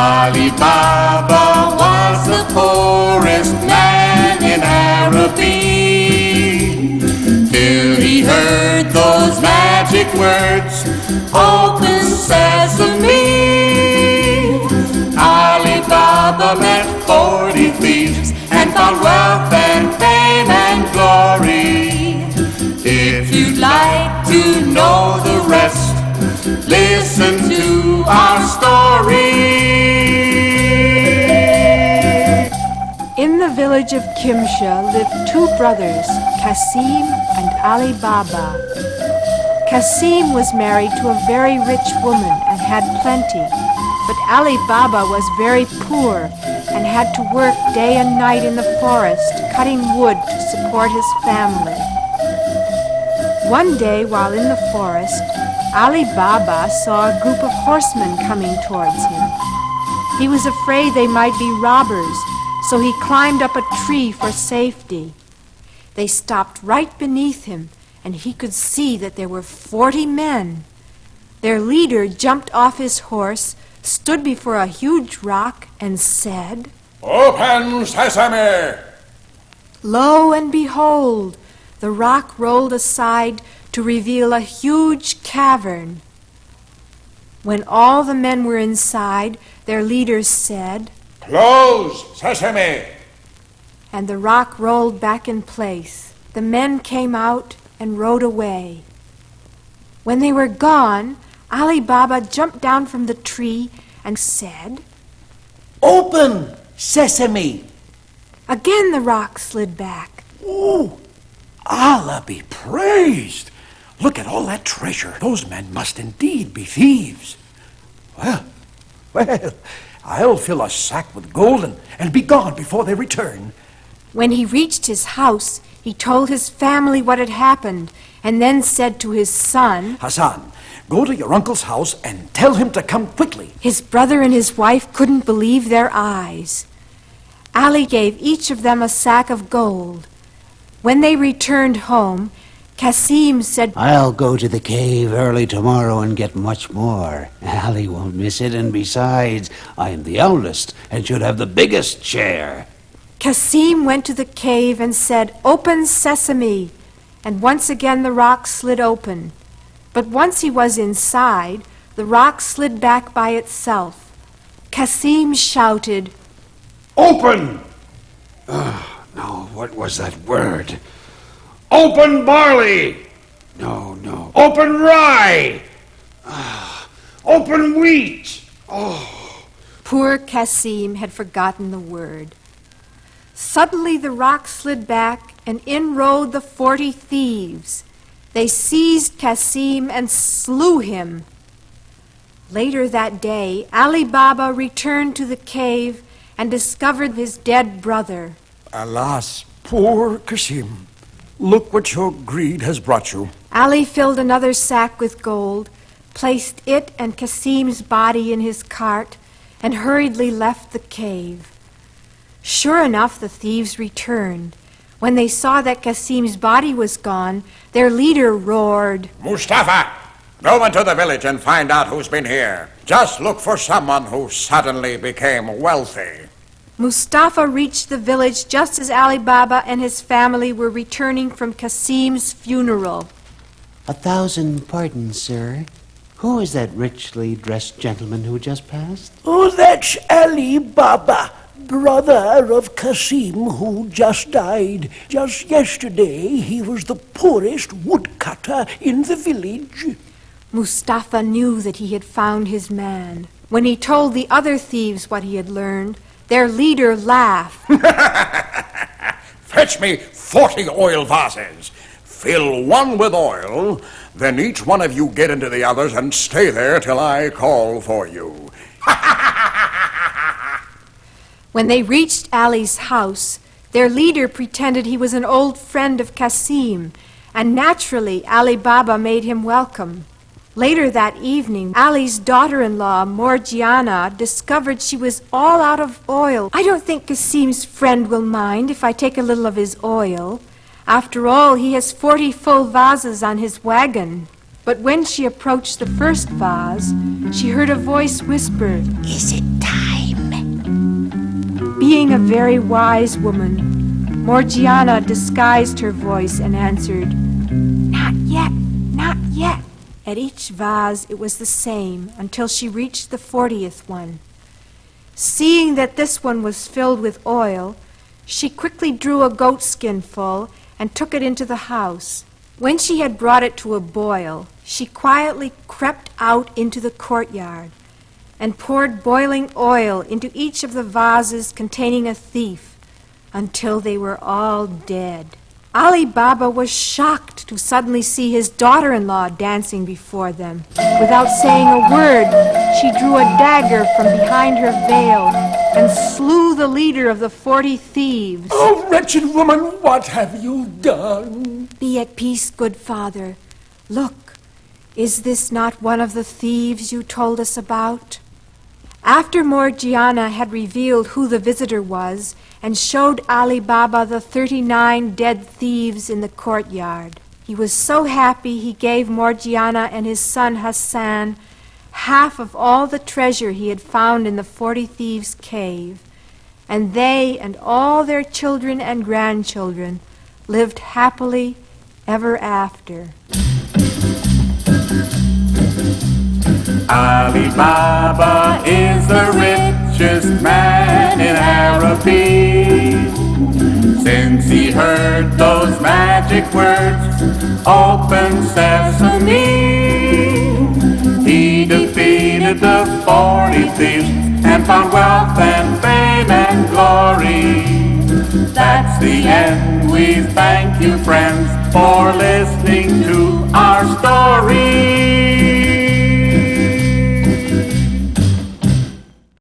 Ali Baba was the poorest man in Araby, till he heard those magic words, open sesame. Ali Baba met 40 thieves and found wealth and fame and glory. If you'd like to know the rest, listen to our story. In the village of Kimsha lived two brothers, Kasim and Ali Baba. Kasim was married to a very rich woman and had plenty, but Ali Baba was very poor and had to work day and night in the forest, cutting wood to support his family. One day, while in the forest, Ali Baba saw a group of horsemen coming towards him. He was afraid they might be robbers, so he climbed up a tree for safety. They stopped right beneath him, and he could see that there were 40 men. Their leader jumped off his horse, stood before a huge rock, and said, "Open sesame!" Lo and behold, the rock rolled aside to reveal a huge cavern. When all the men were inside, their leaders said, "Close sesame!" and the rock rolled back in place. The men came out and rode away. When they were gone, Ali Baba jumped down from the tree and said, "Open sesame!" Again the rock slid back. Ooh, Allah be praised! Look at all that treasure. Those men must indeed be thieves. Well, I'll fill a sack with gold and be gone before they return. When he reached his house, he told his family what had happened, and then said to his son, Hassan, go to your uncle's house and tell him to come quickly. His brother and his wife couldn't believe their eyes. Ali gave each of them a sack of gold. When they returned home, Kasim said, I'll go to the cave early tomorrow and get much more. Ali won't miss it, and besides, I am the eldest and should have the biggest share. Kasim went to the cave and said, Open sesame! And once again the rock slid open. But once he was inside, the rock slid back by itself. Kasim shouted, Open! No, what was that word? Open barley! No. Open rye! Open wheat! Poor Kasim had forgotten the word. Suddenly the rock slid back, and in rode the 40 thieves. They seized Kasim and slew him. Later that day, Ali Baba returned to the cave and discovered his dead brother. Alas, poor Kasim. Look what your greed has brought you. Ali filled another sack with gold, placed it and Kasim's body in his cart, and hurriedly left the cave. Sure enough, the thieves returned. When they saw that Kasim's body was gone, their leader roared, Mustafa, go into the village and find out who's been here. Just look for someone who suddenly became wealthy. Mustafa reached the village just as Ali Baba and his family were returning from Kasim's funeral. 1,000 pardons, sir. Who is that richly dressed gentleman who just passed? Oh, that's Ali Baba, brother of Kasim, who just died. Just yesterday, he was the poorest woodcutter in the village. Mustafa knew that he had found his man. When he told the other thieves what he had learned, their leader laughed. Fetch me 40 oil vases. Fill one with oil, then each one of you get into the others and stay there till I call for you. When they reached Ali's house, their leader pretended he was an old friend of Kasim, and naturally Ali Baba made him welcome. Later that evening, Ali's daughter-in-law, Morgiana, discovered she was all out of oil. I don't think Kasim's friend will mind if I take a little of his oil. After all, he has 40 full vases on his wagon. But when she approached the first vase, she heard a voice whisper, Is it time? Being a very wise woman, Morgiana disguised her voice and answered, "Not yet, not yet." At each vase it was the same until she reached the 40th one. Seeing that this one was filled with oil, she quickly drew a goatskin full and took it into the house. When she had brought it to a boil, she quietly crept out into the courtyard and poured boiling oil into each of the vases containing a thief until they were all dead. Ali Baba was shocked to suddenly see his daughter-in-law dancing before them. Without saying a word, she drew a dagger from behind her veil and slew the leader of the 40 thieves. Oh, wretched woman, what have you done? Be at peace, good father. Look, is this not one of the thieves you told us about? After Morgiana had revealed who the visitor was and showed Ali Baba the 39 dead thieves in the courtyard, he was so happy he gave Morgiana and his son Hassan half of all the treasure he had found in the 40 thieves' cave, and they and all their children and grandchildren lived happily ever after. Ali Baba is the richest man in Araby. Since he heard those magic words, "Open Sesame," he defeated the 40 thieves and found wealth and fame and glory. That's the end. We thank you, friends, for listening to our story.